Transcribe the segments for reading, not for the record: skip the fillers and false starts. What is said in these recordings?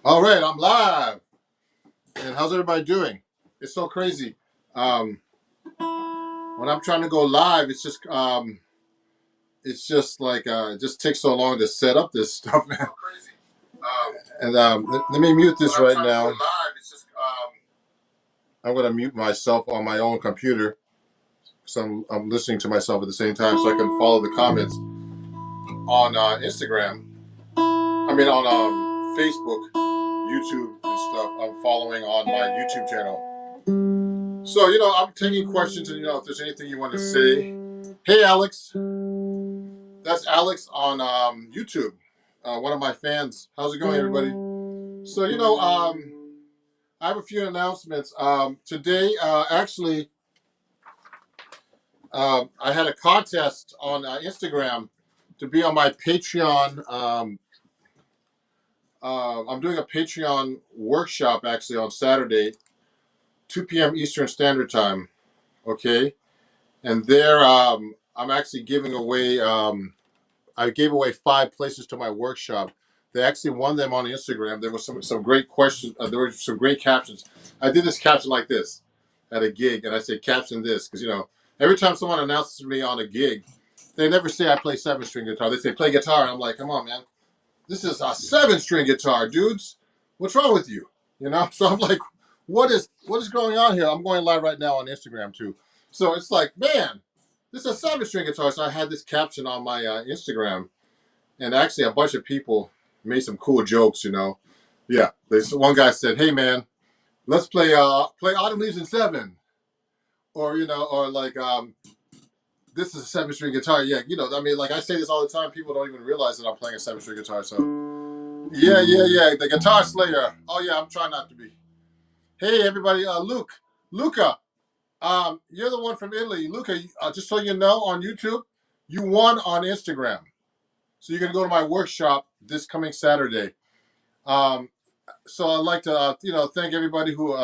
All right, I'm live. And how's everybody doing? It's so crazy. Um, when I'm trying to go live, it's just like it just takes so long to set up this stuff, man. And let me mute this right now. I'm gonna mute myself on my own computer, so I'm listening to myself at the same time, so I can follow the comments on Instagram. I mean on Facebook, YouTube, and stuff. I'm following on my YouTube channel. So, I'm taking questions, and, if there's anything you want to say. Hey, Alex. That's Alex on YouTube, one of my fans. How's it going, everybody? So, I have a few announcements. Today, actually, I had a contest on Instagram to be on my Patreon. I'm doing a Patreon workshop, actually, on Saturday, 2 p.m. Eastern Standard Time. Okay? And there, I'm actually giving away. I gave away 5 places to my workshop. They actually won them on Instagram. There was some great questions. There were some great captions. I did this caption like this at a gig, and I said caption this because every time someone announces me on a gig, they never say I play 7-string guitar. They say play guitar, and I'm like, come on, man, this is a 7-string guitar, dudes. What's wrong with you? So I'm like, what is going on here? I'm going live right now on Instagram too. So it's like, man, this is a 7-string guitar. So I had this caption on my Instagram, and actually a bunch of people made some cool jokes. Yeah, one guy said, "Hey man, let's play Autumn Leaves in 7," or or like this is a 7-string guitar. Yeah, I mean, like I say this all the time. People don't even realize that I'm playing a 7-string guitar. So yeah, the Guitar Slayer. Oh yeah, I'm trying not to be. Hey everybody, Luca, you're the one from Italy. Luca, just so you know, on YouTube, you won on Instagram. So you're gonna go to my workshop this coming Saturday. Um, so I'd like to, thank everybody who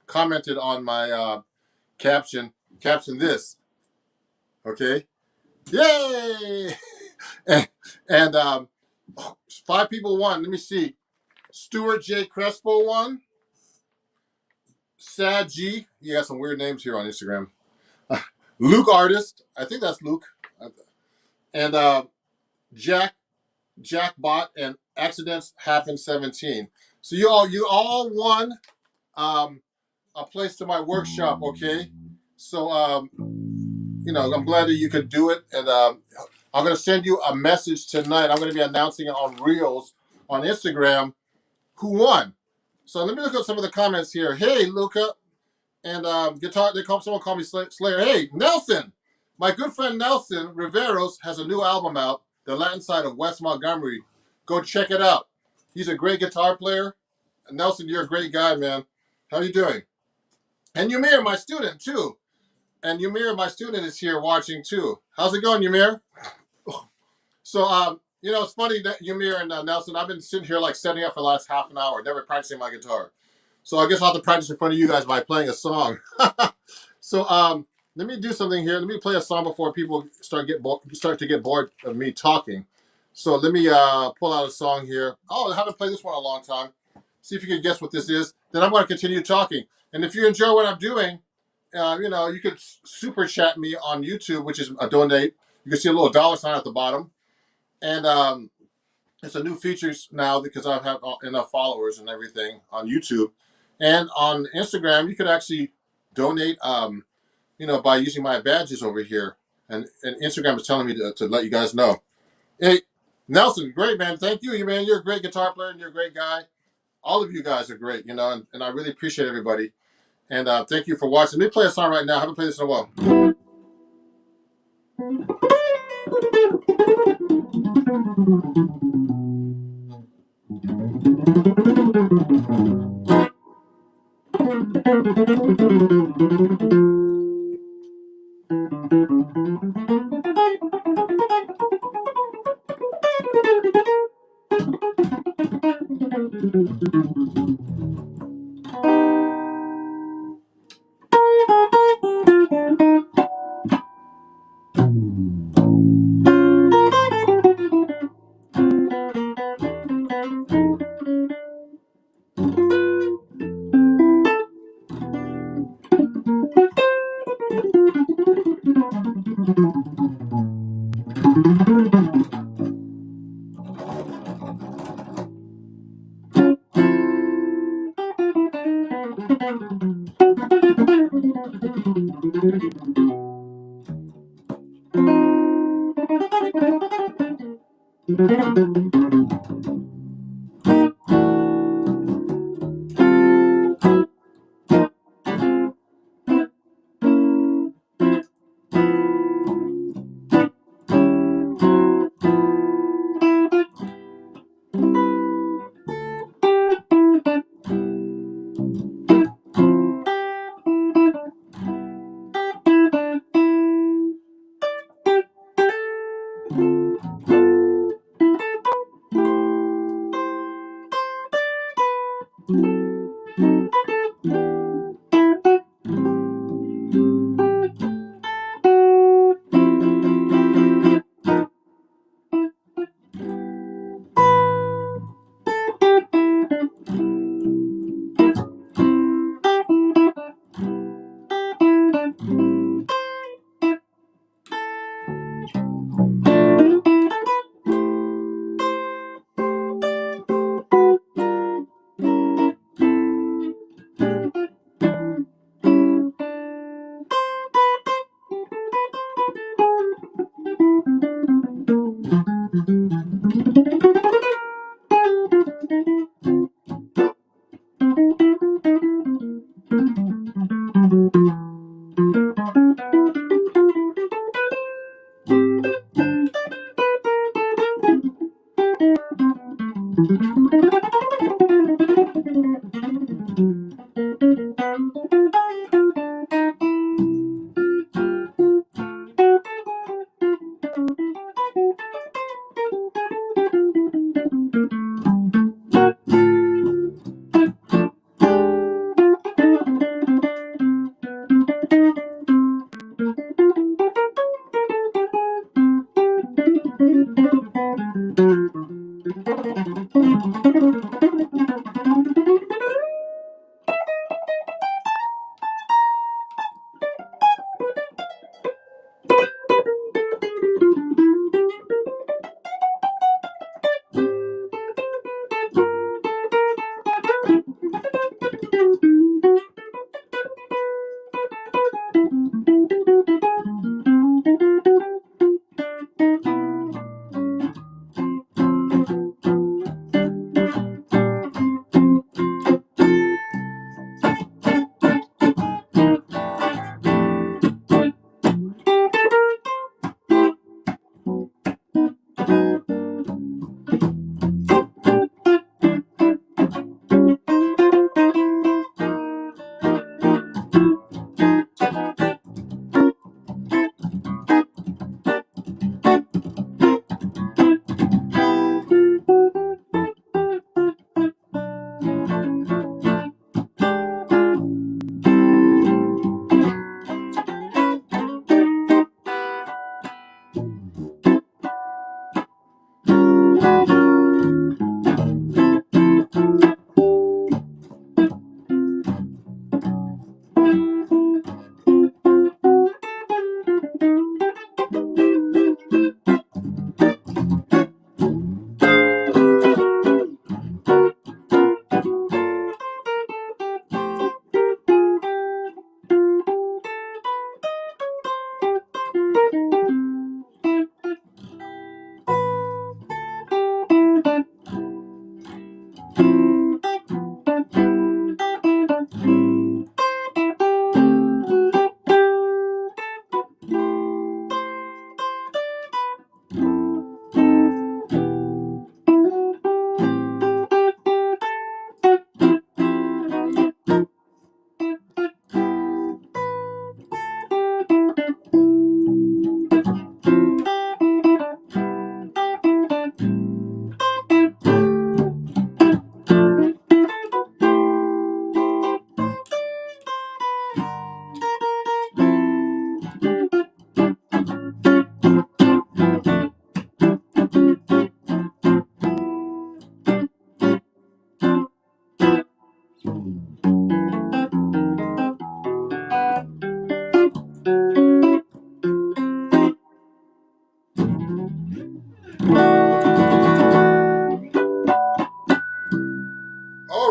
commented on my caption. Caption this, okay? Yay! and 5 people won. Let me see. Stuart J. Crespo won. Sad G. You got some weird names here on Instagram. Luke Artist. I think that's Luke. And Jack Bot and Accidents Happen 17. So you all won a place to my workshop, okay? So I'm glad that you could do it, and I'm gonna send you a message tonight. I'm gonna be announcing it on Reels on Instagram who won. So let me look at some of the comments here. Hey, Luca, and guitar. Someone called me Slayer. Hey, Nelson, my good friend Nelson Riveros has a new album out, The Latin Side of Wes Montgomery. Go check it out. He's a great guitar player. And Nelson, you're a great guy, man. How are you doing? And Ymir, my student, too. And Ymir, my student, is here watching, too. How's it going, Ymir? So, it's funny that Ymir and Nelson, I've been sitting here, like, setting up for the last half an hour, never practicing my guitar. So I guess I'll have to practice in front of you guys by playing a song. So, let me do something here. Let me play a song before people start to get bored of me talking. So let me pull out a song here. Oh, I haven't played this one in a long time. See if you can guess what this is. Then I'm going to continue talking. And if you enjoy what I'm doing, you could super chat me on YouTube, which is a donate. You can see a little $ at the bottom. And it's a new feature now because I have enough followers and everything on YouTube. And on Instagram, you could actually donate, by using my badges over here. And Instagram is telling me to let you guys know. Hey, Nelson, great, man. Thank you, man. You're a great guitar player and you're a great guy. All of you guys are great, and I really appreciate everybody. And thank you for watching. Let me play a song right now. I haven't played this in a while. All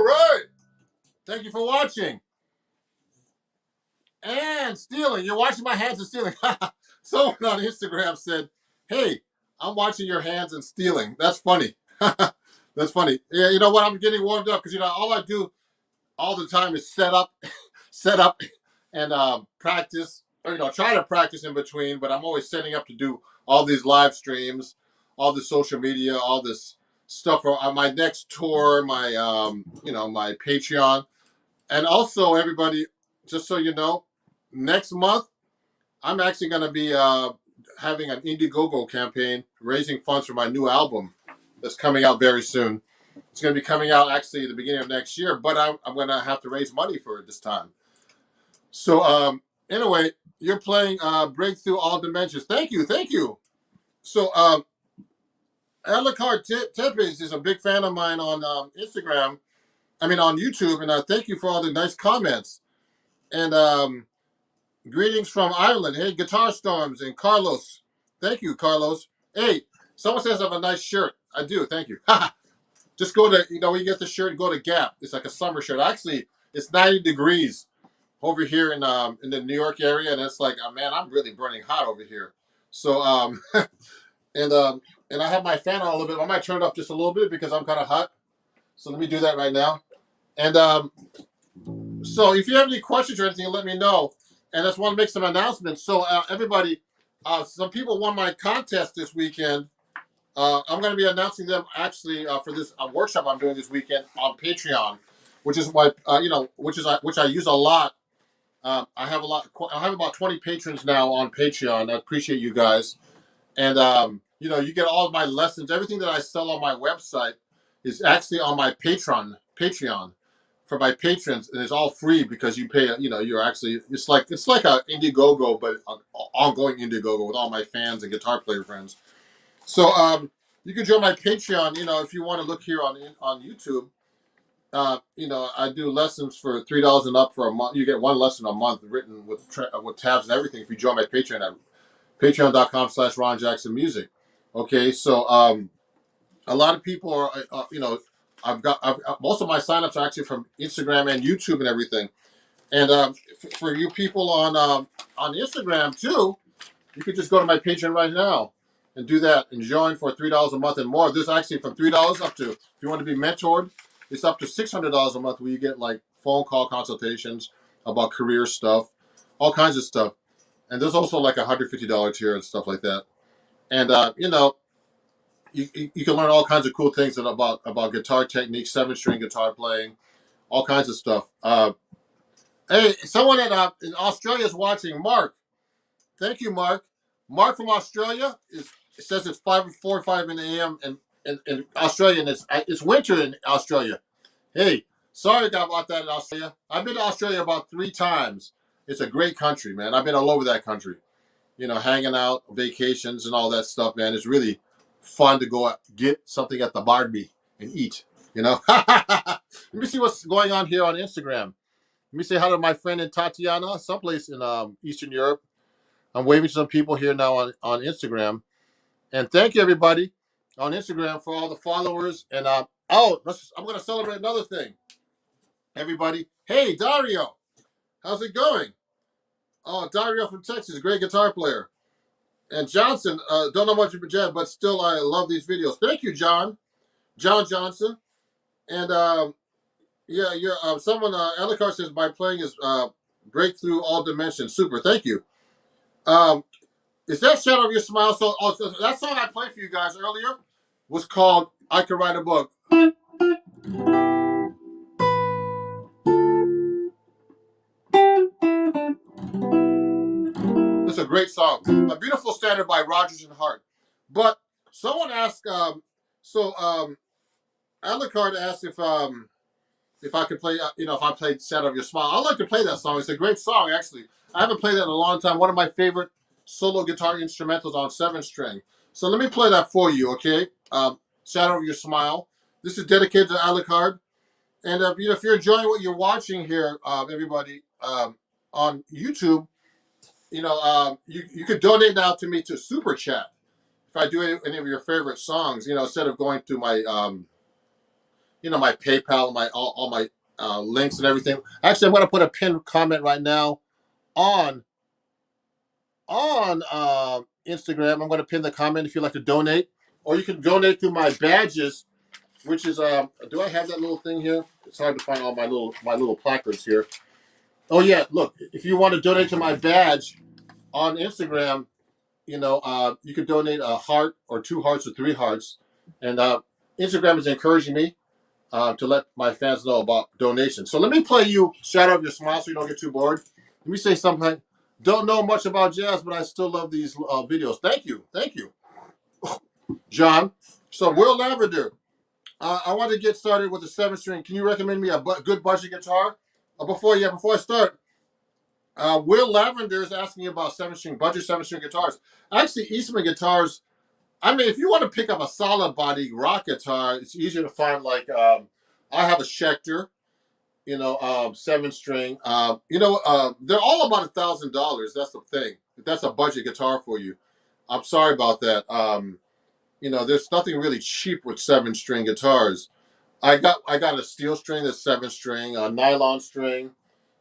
right. Thank you for watching. And stealing. You're watching my hands and stealing. Someone on Instagram said, hey, I'm watching your hands and stealing. That's funny. That's funny. Yeah, you know what? I'm getting warmed up because all I do all the time is set up, and practice, or try to practice in between. But I'm always setting up to do all these live streams, all the social media, all this stuff for my next tour, my my Patreon, and also everybody. Just so you know, next month I'm actually going to be having an Indiegogo campaign raising funds for my new album that's coming out very soon. It's going to be coming out actually at the beginning of next year, but I'm going to have to raise money for it this time. So, anyway, you're playing Breakthrough All Dimensions. Thank you, thank you. So, Alucard Tepes is a big fan of mine on Instagram. I mean, on YouTube, and thank you for all the nice comments. And greetings from Ireland. Hey, Guitar Storms and Carlos. Thank you, Carlos. Hey, someone says I have a nice shirt. I do. Thank you. Just go to, when you get the shirt, go to Gap. It's like a summer shirt. Actually, it's 90 degrees over here in the New York area, and it's like, man, I'm really burning hot over here. So and and I have my fan on a little bit. I might turn it up just a little bit because I'm kind of hot. So let me do that right now. And so if you have any questions or anything, let me know. And I just want to make some announcements. So everybody, some people won my contest this weekend. I'm going to be announcing them actually for this workshop I'm doing this weekend on Patreon, which is my which I use a lot. I have I have about 20 patrons now on Patreon. I appreciate you guys. And you get all of my lessons. Everything that I sell on my website is actually on my Patreon for my patrons, and it's all free because you pay. You're actually it's like a Indiegogo, but an ongoing Indiegogo with all my fans and guitar player friends. So you can join my Patreon. If you want to look here on YouTube. I do lessons for $3 and up for a month. You get one lesson a month written with tabs and everything if you join my Patreon at patreon.com/Ron Jackson Music. Okay, so a lot of people are, most of my signups are actually from Instagram and YouTube and everything. And for you people on Instagram too, you could just go to my Patreon right now and do that and join for $3 a month and more. This is actually from $3 up to, if you want to be mentored, it's up to $600 a month where you get like phone call consultations about career stuff, all kinds of stuff. And there's also like $150 tier and stuff like that. And you can learn all kinds of cool things about guitar technique, 7-string guitar playing, all kinds of stuff. Hey, someone in Australia is watching. Mark, thank you, Mark. Mark from Australia it says it's 5:45 in the a.m. in Australia, and it's winter in Australia. Hey, sorry about that in Australia. I've been to Australia about 3 times. It's a great country, man. I've been all over that country. Hanging out, vacations, and all that stuff, man. It's really fun to go get something at the Barbie and eat. Let me see what's going on here on Instagram. Let me say hi to my friend in Tatiana, someplace in Eastern Europe. I'm waving to some people here now on Instagram. And thank you, everybody, on Instagram for all the followers. And I'm going to celebrate another thing. Everybody, hey, Dario, how's it going? Oh, Dario from Texas, great guitar player. And Johnson, don't know much about Jen, but still I love these videos. Thank you, John Johnson. And yeah, you're someone Elikar says my playing is breakthrough all dimensions. Super, thank you. Is that Shadow of Your Smile? So that song I played for you guys earlier was called I Could Write a Book. It's a great song. A beautiful standard by Rodgers and Hart. But someone asked, Alucard asked if I could play, if I played Shadow of Your Smile. I'd like to play that song. It's a great song, actually. I haven't played that in a long time. One of my favorite solo guitar instrumentals on 7-string. So let me play that for you, okay? Shadow of Your Smile. This is dedicated to Alucard. And if you're enjoying what you're watching here, everybody, on YouTube, you could donate now to me to Super Chat. If I do any of your favorite songs, instead of going to my my PayPal, my all my links and everything. Actually, I'm going to put a pinned comment right now on Instagram. I'm going to pin the comment if you'd like to donate, or you can donate through my badges, which is do I have that little thing here? It's hard to find all my little placards here. Oh yeah, look, if you want to donate to my badge on Instagram, you can donate a heart or 2 hearts or 3 hearts, and Instagram is encouraging me to let my fans know about donations. So let me play you "Shadow of Your Smile" so you don't get too bored. Let me say something. Don't know much about jazz, but I still love these videos. Thank you, John. So Will Lavender, I want to get started with the 7 string. Can you recommend me a good budget guitar? Before I start, Will Lavender is asking about 7 string budget 7 string guitars. Actually, Eastman guitars. I mean, if you want to pick up a solid body rock guitar, it's easier to find. Like I have a Schecter, 7 string. They're all about $1,000. That's the thing. If that's a budget guitar for you, I'm sorry about that. There's nothing really cheap with 7 string guitars. I got a steel string that's 7 string, a nylon string.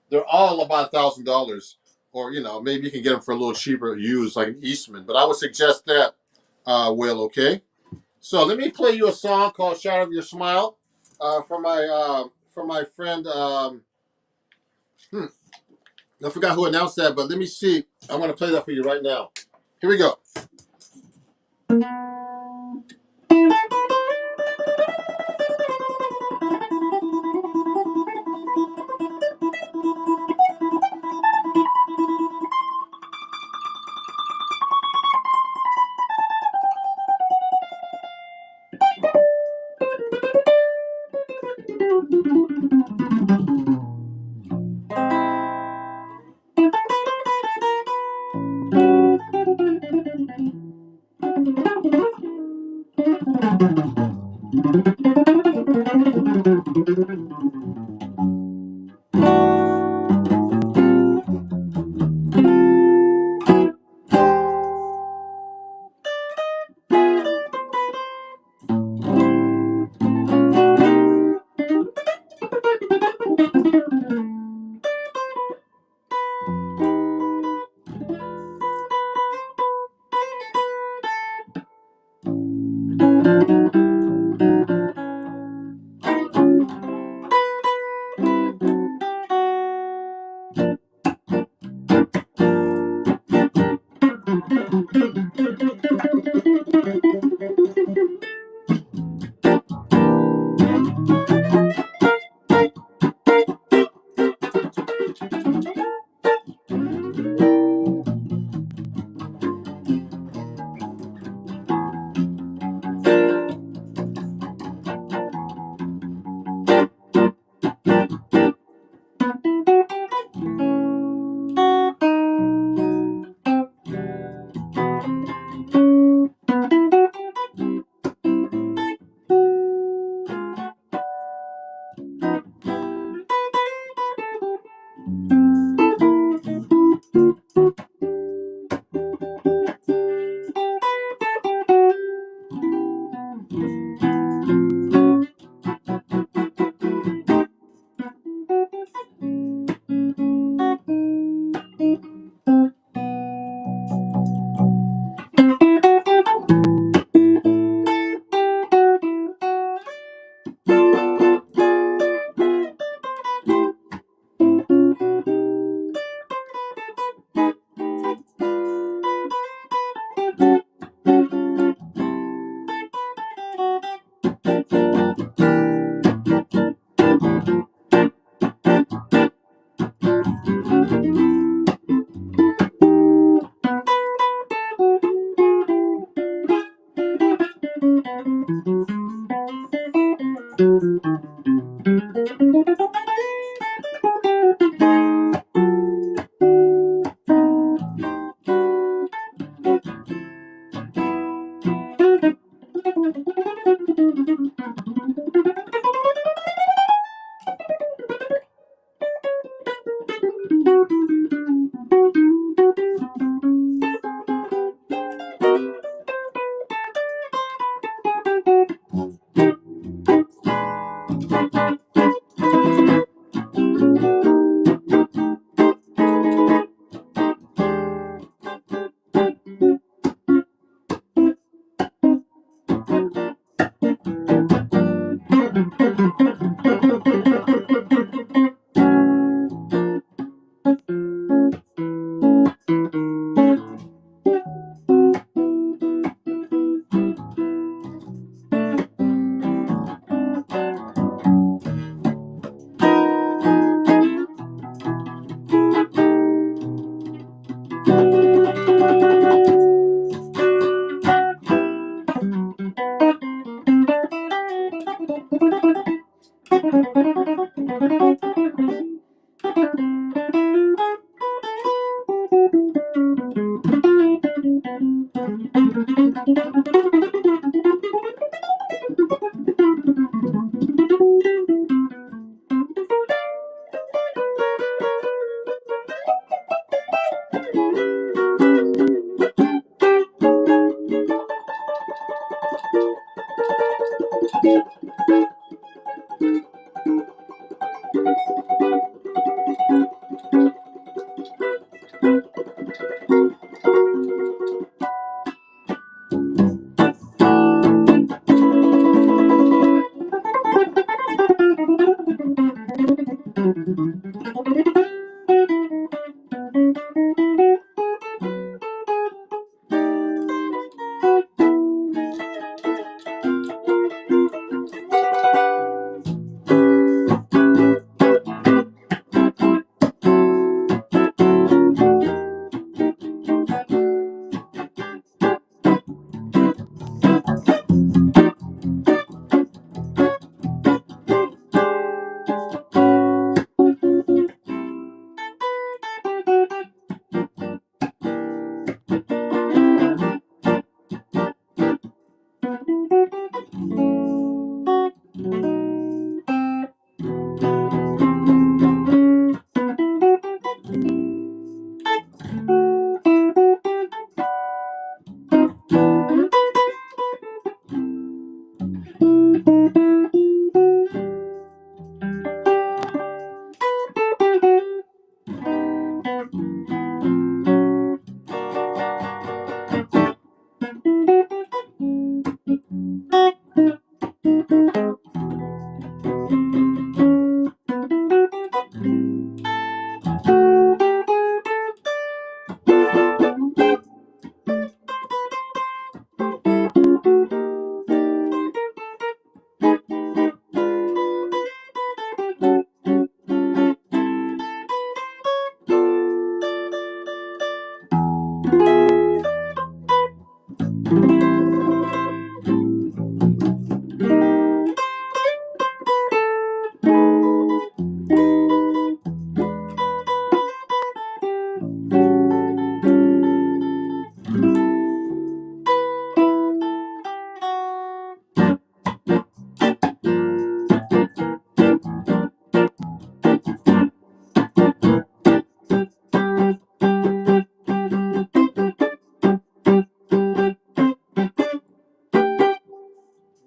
They're all about $1,000, or maybe you can get them for a little cheaper used, like an Eastman. But I would suggest that, Will. Okay. So let me play you a song called "Shadow of Your Smile" from my friend. I forgot who announced that, but let me see. I'm going to play that for you right now. Here we go.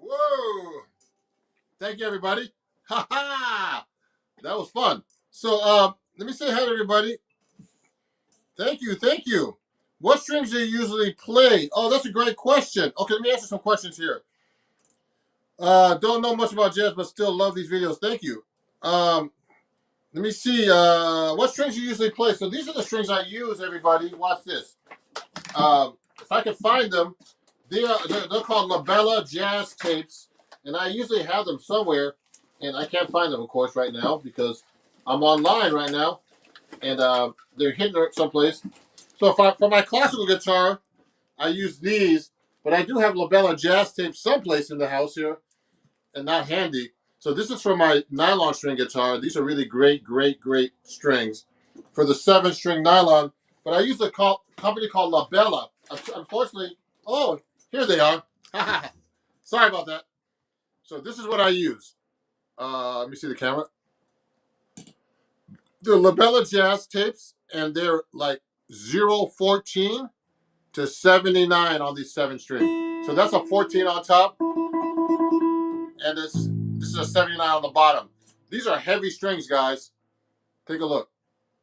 Whoa! Thank you, everybody. Ha ha! That was fun. So, let me say hi to everybody. Thank you, thank you. What strings do you usually play? Oh, that's a great question. Okay, let me answer some questions here. Don't know much about jazz, but still love these videos. Thank you. Let me see. What strings you usually play? So these are the strings I use. Everybody, watch this. If I can find them, they're called Labella Jazz Tapes, and I usually have them somewhere, and I can't find them, of course, right now because I'm online right now, and they're hidden someplace. So for my classical guitar, I use these, but I do have Labella Jazz Tapes someplace in the house here, and not handy. So this is for my nylon string guitar. These are really great, great, great strings for the 7-string nylon. But I use a company called Labella. Unfortunately, oh, here they are. Sorry about that. So this is what I use. Let me see the camera. The Labella Jazz tapes, and they're like 014 to 79 on these 7-string. So that's a 14 on top, and this is a 79 on the bottom. These are heavy strings, guys. Take a look.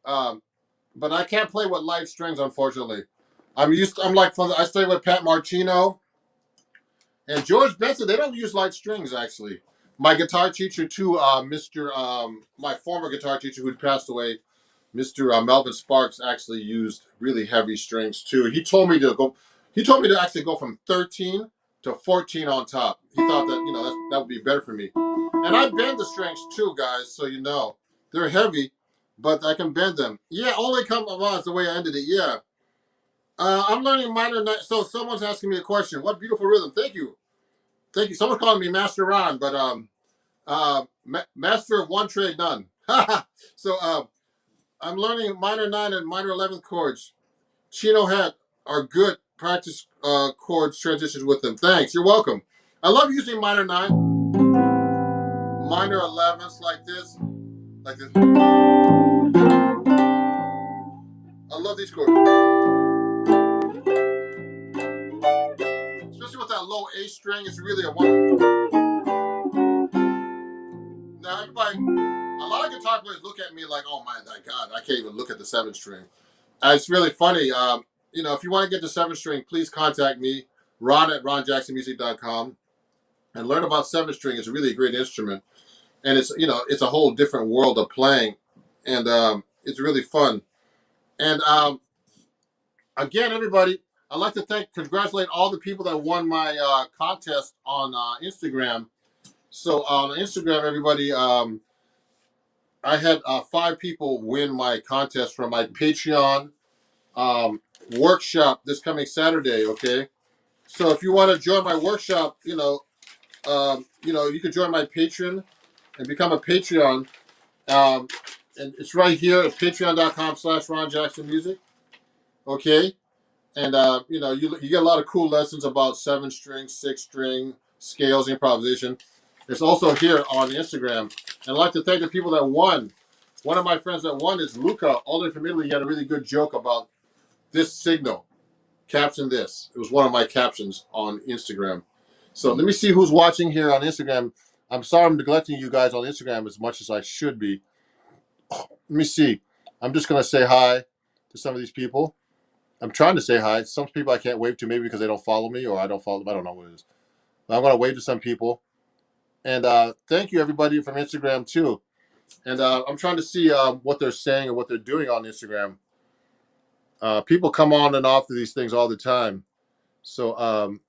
But I can't play with light strings, unfortunately. I'm like I stay with Pat Martino and George Benson. They don't use light strings actually. My guitar teacher too, my former guitar teacher who passed away, Mr. Melvin Sparks, actually used really heavy strings too. He told me to go. He told me to actually go from 13 to 14 on top. He thought that that would be better for me. And I bend the strings too, guys. So they're heavy, but I can bend them. Yeah, only come on. It's the way I ended it. Yeah. I'm learning minor. So someone's asking me a question. What beautiful rhythm. Thank you. thank you. Someone's calling me Master Ron, but master of one trade, none. So I'm learning minor 9 and minor 11 chords. Chino hat are good practice chords transitions with them. Thanks. You're welcome. I love using minor 9, minor 11s like this, like this. I love these chords, especially with that low A string. It's really a one. Now everybody, a lot of guitar players look at me like, "Oh my God, I can't even look at the 7 string." It's really funny. You know, if you want to get the 7 string, please contact me, Ron at ronjacksonmusic.com, and learn about 7 string. It's really a great instrument, and it's, you know, it's a whole different world of playing, and it's really fun. And again, everybody, I'd like to congratulate all the people that won my contest on Instagram. So on Instagram, everybody, I had 5 people win my contest from my Patreon workshop this coming Saturday. Okay, so if you want to join my workshop, you can join my Patreon and become a Patreon. And it's right here at patreon.com/Ron Jackson Music. Okay, and you get a lot of cool lessons about 7 string, 6 string scales, improvisation. It's also here on Instagram. And I'd like to thank the people that won. One of my friends that won is Luca, all the way from Italy. He had a really good joke about this signal. Caption this. It was one of my captions on Instagram. So let me see who's watching here on Instagram. I'm sorry I'm neglecting you guys on Instagram as much as I should be. Let me see. I'm just going to say hi to some of these people. I'm trying to say hi. Some people I can't wave to, maybe because they don't follow me or I don't follow them. I don't know what it is. But I'm going to wave to some people. And thank you, everybody, from Instagram, too. And I'm trying to see what they're saying and what they're doing on Instagram. People come on and off of these things all the time. So, and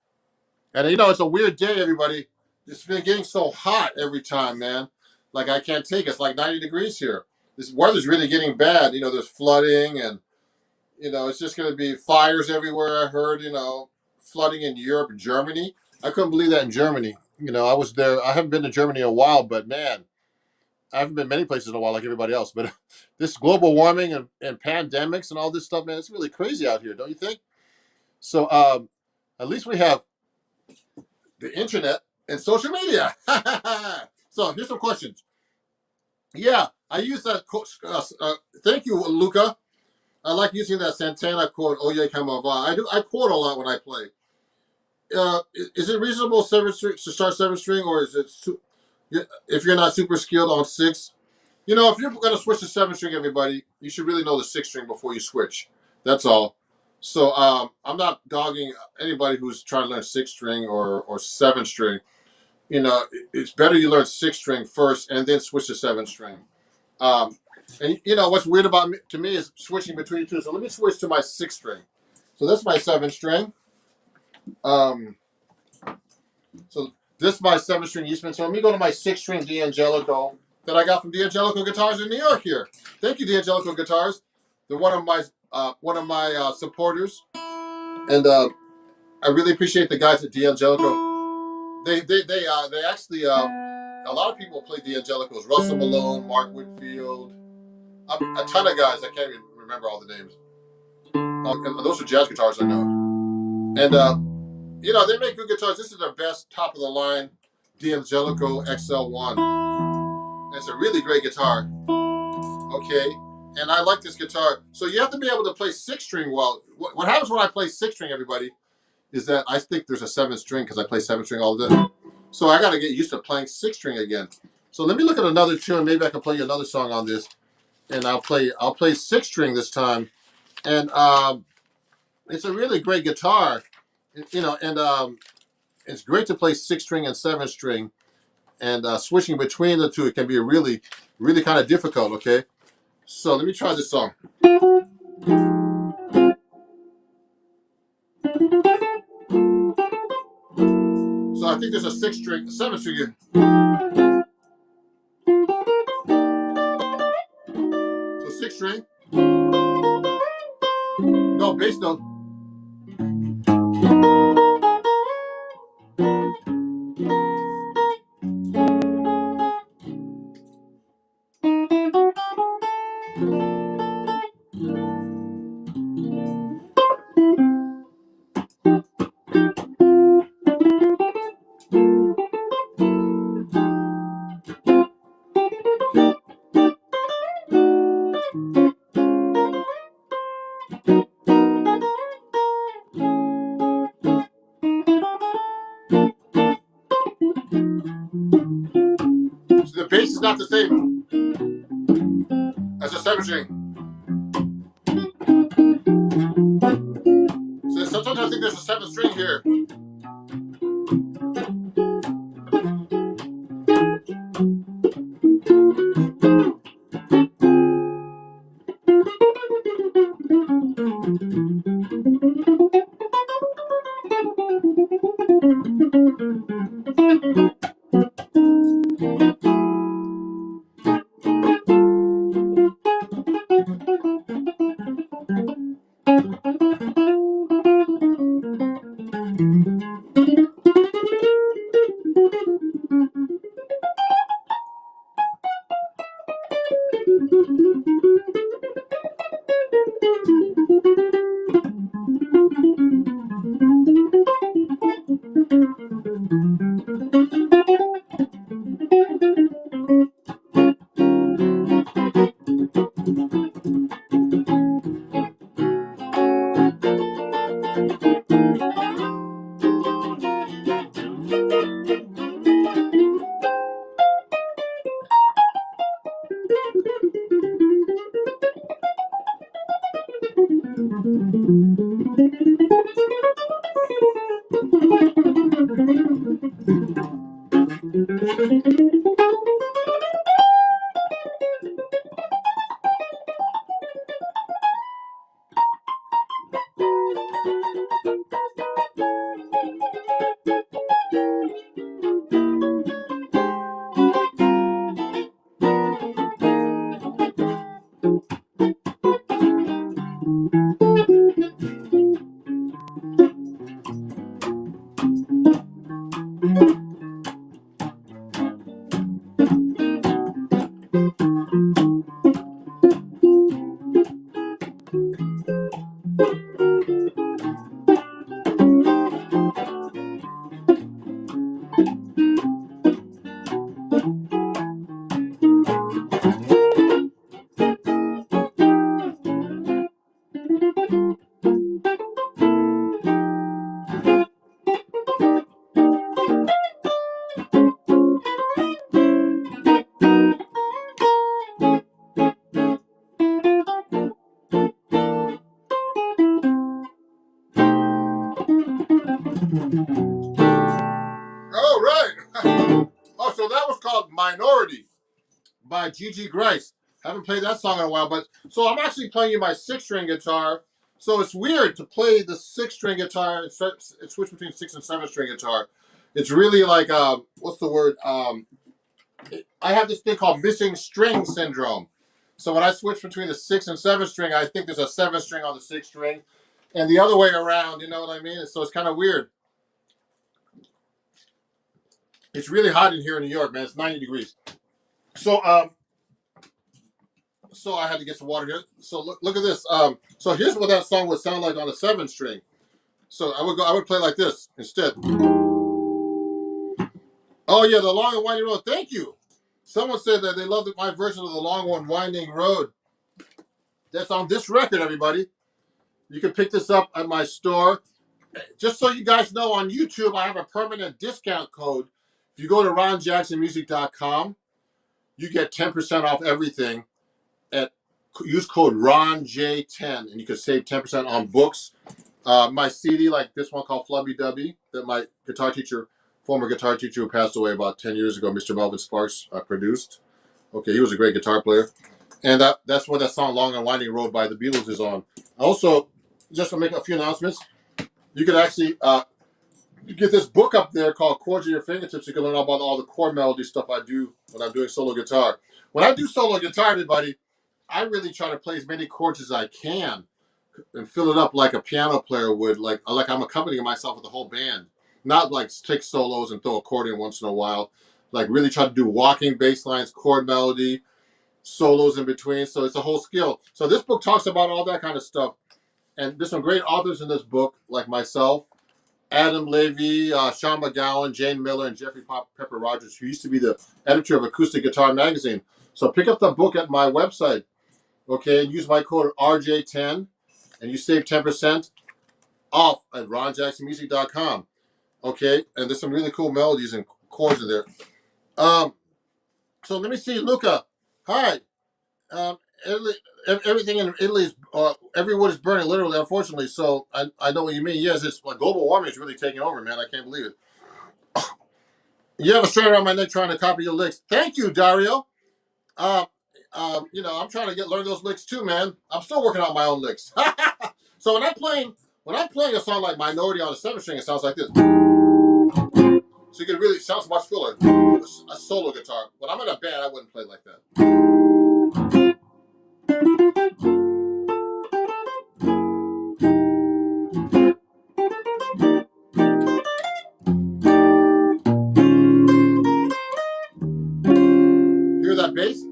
it's a weird day, everybody. It's been getting so hot every time, man. Like, I can't take it. It's like 90 degrees here. This weather's really getting bad. There's flooding and, it's just going to be fires everywhere. I heard, flooding in Europe and Germany. I couldn't believe that in Germany. I was there. I haven't been to Germany in a while, but man, I haven't been many places in a while like everybody else. But this global warming and pandemics and all this stuff, man, it's really crazy out here, don't you think? So at least we have the internet and social media. So here's some questions. Yeah, I use that. Thank you, Luca. I like using that Santana quote, "Oye, como va." I quote a lot when I play. Is it reasonable to start 7 string, or is it if you're not super skilled on 6? If you're going to switch to 7 string, everybody, you should really know the 6 string before you switch. That's all. So I'm not dogging anybody who's trying to learn 6 string or 7 string. It's better you learn 6 string first and then switch to 7 string. And what's weird to me is switching between the two. So let me switch to my 6 string. So that's my 7 string. So this is my 7 string Eastman. So let me go to my 6 string D'Angelico that I got from D'Angelico Guitars in New York here. Thank you, D'Angelico Guitars. They're one of my supporters, and I really appreciate the guys at D'Angelico. They actually a lot of people play D'Angelicos. Russell Malone, Mark Whitfield, a ton of guys. I can't even remember all the names. And those are jazz guitars I know. And they make good guitars. This is their best top of the line D'Angelico XL1. It's a really great guitar. Okay. And I like this guitar. So you have to be able to play 6 string well. What happens when I play 6 string, everybody, is that I think there's a 7 string because I play 7 string all the time. So I got to get used to playing 6 string again. So let me look at another tune. Maybe I can play you another song on this. And I'll play 6 string this time. And it's a really great guitar. And it's great to play 6 string and 7 string. And switching between the two, it can be really, really kind of difficult, okay? So let me try this song. So I think there's a 7 string here. So 6 string. No, bass note. So the bass is not the same as a 7 string. So sometimes I think there's a 7 string here. All right. Oh, so that was called Minority by Gigi Grice. Haven't played that song in a while, but so I'm actually playing you my 6-string guitar. So it's weird to play the 6-string guitar and switch between 6 and 7-string guitar. It's really like what's the word? I have this thing called missing string syndrome. So when I switch between the 6 and 7 string, I think there's a 7 string on the 6 string, and the other way around. You know what I mean? So it's kind of weird. It's really hot in here in New York, man. It's 90 degrees. So so I had to get some water here. So look at this. So here's what that song would sound like on a 7 string. So I would play like this instead. Oh yeah, the long and winding road. Thank you. Someone said that they loved my version of the long and winding road. That's on this record, everybody. You can pick this up at my store. Just so you guys know, on YouTube, I have a permanent discount code. If you go to ronjacksonmusic.com, you get 10% off everything. Use code RonJ10, and you can save 10% on books. My CD, like this one called Flubby Dubby, that my former guitar teacher who passed away about 10 years ago, Mr. Melvin Sparks, produced. Okay, he was a great guitar player. And that's what that song Long and Winding Road by the Beatles is on. Also, just to make a few announcements, you can actually you get this book up there called Chords at Your Fingertips. You can learn about all the chord melody stuff I do when I'm doing solo guitar. When I do solo guitar, everybody, I really try to play as many chords as I can and fill it up like a piano player would, like I'm accompanying myself with the whole band. Not like take solos and throw a chord in once in a while. Like really try to do walking bass lines, chord melody, solos in between. So it's a whole skill. So this book talks about all that kind of stuff. And there's some great authors in this book, like myself, Adam Levy, Sean McGowan, Jane Miller, and Jeffrey Pepper Rogers, who used to be the editor of Acoustic Guitar Magazine. So pick up the book at my website, okay, and use my code RJ10, and you save 10% off at ronjacksonmusic.com, okay? And there's some really cool melodies and chords in there. So let me see, Luca. Hi. Italy, everything in Italy is every wood is burning, literally, unfortunately. So I know what you mean. Yes, it's like global warming is really taking over, man. I can't believe it. You have a straight around my neck trying to copy your licks. Thank you, Dario. Uh, I'm trying to learn those licks too, man. I'm still working on my own licks. So when I'm playing a song like Minority on a 7-string, it sounds like this. So you can really, it sounds much fuller. A solo guitar. When I'm in a band, I wouldn't play like that. Hear that bass?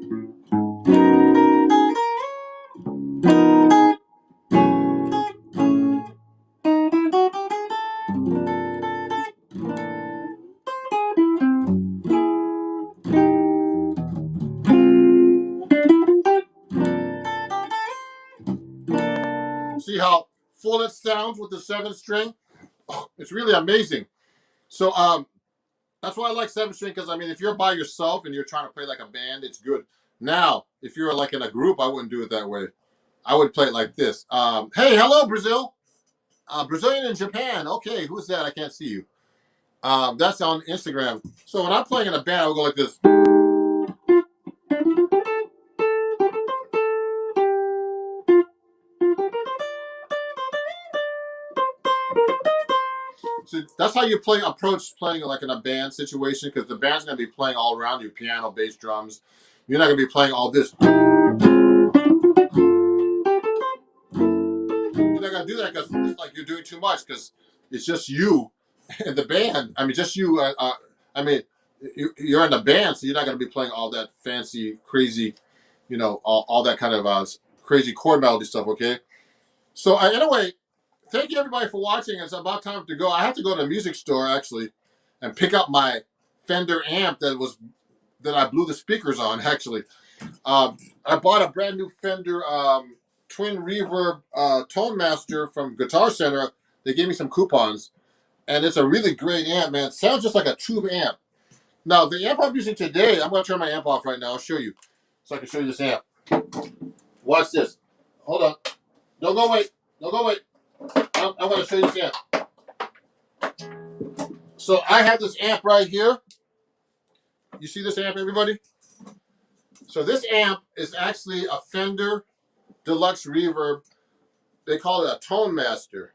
See how full it sounds with the 7-string? Oh, it's really amazing. So that's why I like 7-string, because I mean, if you're by yourself and you're trying to play like a band, it's good. Now, if you're like in a group, I wouldn't do it that way. I would play it like this. Hey, hello, Brazil. Brazilian in Japan. Okay, who's that? I can't see you. That's on Instagram. So when I'm playing in a band, I would go like this. So that's how you approach playing like in a band situation, because the band's gonna be playing all around you, piano, bass, drums. You're not gonna be playing all this. You're not gonna do that because it's like you're doing too much, because it's just you and the band. I mean, just you. I mean, you're in the band, so you're not gonna be playing all that fancy, crazy, all that kind of crazy chord melody stuff. Okay. So anyway, thank you everybody for watching. It's about time to go. I have to go to a music store actually, and pick up my Fender amp that I blew the speakers on. Actually, I bought a brand new Fender Twin Reverb Tone Master from Guitar Center. They gave me some coupons, and it's a really great amp, man. It sounds just like a tube amp. Now the amp I'm using today, I'm going to turn my amp off right now. I'll show you, so I can show you this amp. Watch this. Hold on. Don't go away. Don't go away. I'm going to show you this amp. So I have this amp right here. You see this amp, everybody? So this amp is actually a Fender Deluxe Reverb. They call it a Tone Master.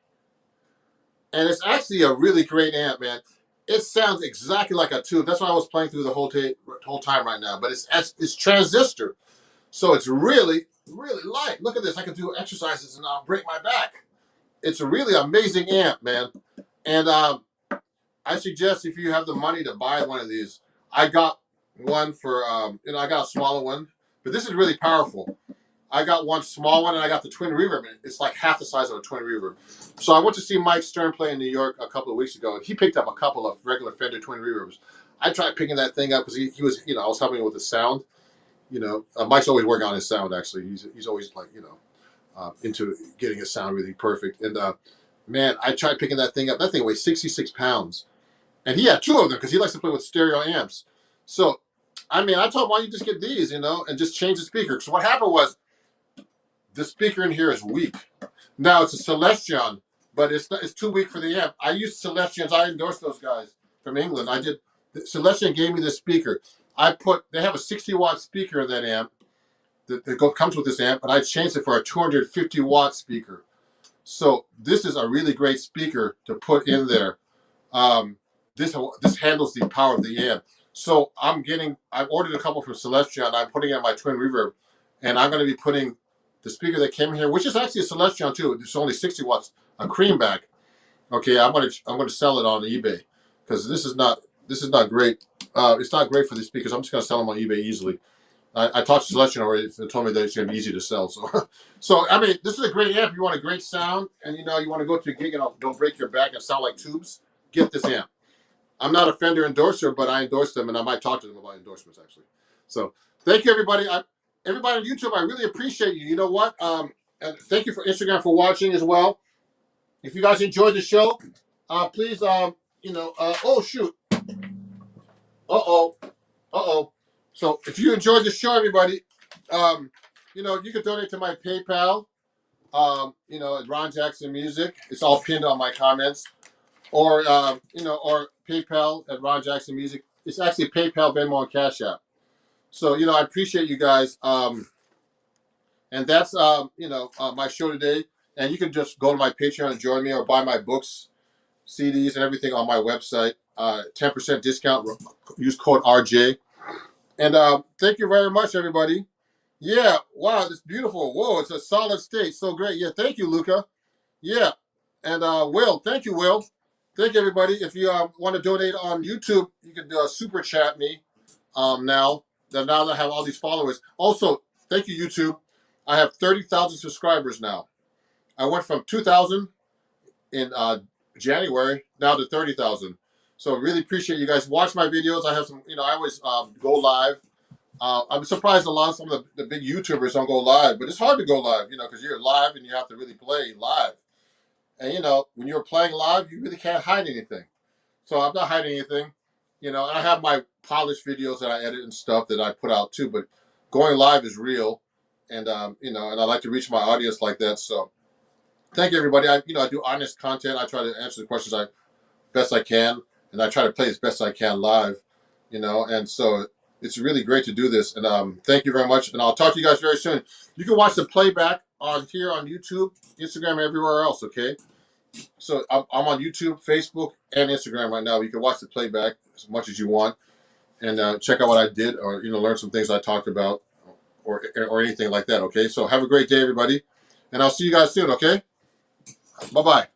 And it's actually a really great amp, man. It sounds exactly like a tube. That's why I was playing through the whole time right now. But it's transistor. So it's really, really light. Look at this. I can do exercises and I'll break my back. It's a really amazing amp, man. And I suggest if you have the money to buy one of these. I got one for, I got a smaller one. But this is really powerful. I got one small one, and I got the Twin Reverb. It's like half the size of a Twin Reverb. So I went to see Mike Stern play in New York a couple of weeks ago, and he picked up a couple of regular Fender Twin Reverbs. I tried picking that thing up because he was, I was helping him with the sound. Mike's always working on his sound, actually. He's always like, into getting his sound really perfect. And man, I tried picking that thing up. That thing weighs 66 pounds. And he had two of them because he likes to play with stereo amps. So, I mean, I told him, why don't you just get these, and just change the speaker. So what happened was, the speaker in here is weak. Now it's a Celestion, but it's too weak for the amp. I used Celestions. I endorsed those guys from England. Celestion gave me this speaker. They have a 60-watt speaker in that amp that comes with this amp, but I changed it for a 250-watt speaker. So this is a really great speaker to put in there. This handles the power of the amp. So I've ordered a couple from Celestion. I'm putting it on my Twin Reverb, and I'm going to be putting the speaker that came here, which is actually a Celestion too. It's only 60 watts, a creamback. Okay, I'm going to sell it on eBay because this is not great. It's not great for these speakers. I'm just going to sell them on eBay easily. I talked to Celestion already. They told me that it's going to be easy to sell. So I mean, this is a great amp. You want a great sound, and you want to go to a gig and don't break your back and sound like tubes. Get this amp. I'm not a Fender endorser, but I endorse them, and I might talk to them about endorsements, actually. So thank you, everybody. Everybody on YouTube, I really appreciate you. You know what? And thank you for Instagram for watching as well. If you guys enjoyed the show, please, oh, shoot. Uh-oh. Uh-oh. So if you enjoyed the show, everybody, you can donate to my PayPal, at Ron Jackson Music. It's all pinned on my comments. Or, or PayPal at Ron Jackson Music. It's actually PayPal, Venmo, and Cash App. So, I appreciate you guys. And that's, my show today. And you can just go to my Patreon and join me or buy my books, CDs, and everything on my website. 10% discount. Use code RJ. And thank you very much, everybody. Yeah, wow, it's beautiful. Whoa, it's a solid state. So great. Yeah, thank you, Luca. Yeah. And Will, thank you, Will. Thank you, everybody. If you want to donate on YouTube, you can super chat me now. Now that I have all these followers. Also, thank you, YouTube. I have 30,000 subscribers now. I went from 2,000 in January now to 30,000. So really appreciate you guys. Watch my videos. I have some, I always go live. I'm surprised a lot of some of the big YouTubers don't go live, but it's hard to go live, because you're live and you have to really play live. And, when you're playing live, you really can't hide anything. So I'm not hiding anything. I have my polished videos that I edit and stuff that I put out too, but going live is real. And, and I like to reach my audience like that. So thank you, everybody. I do honest content. I try to answer the questions best I can, and I try to play as best I can live, and so it's really great to do this. And thank you very much. And I'll talk to you guys very soon. You can watch the playback on YouTube, Instagram, and everywhere else. Okay. So I'm on YouTube, Facebook, and Instagram right now. You can watch the playback as much as you want, and check out what I did, or learn some things I talked about, or anything like that. Okay. So have a great day, everybody, and I'll see you guys soon. Okay. Bye bye.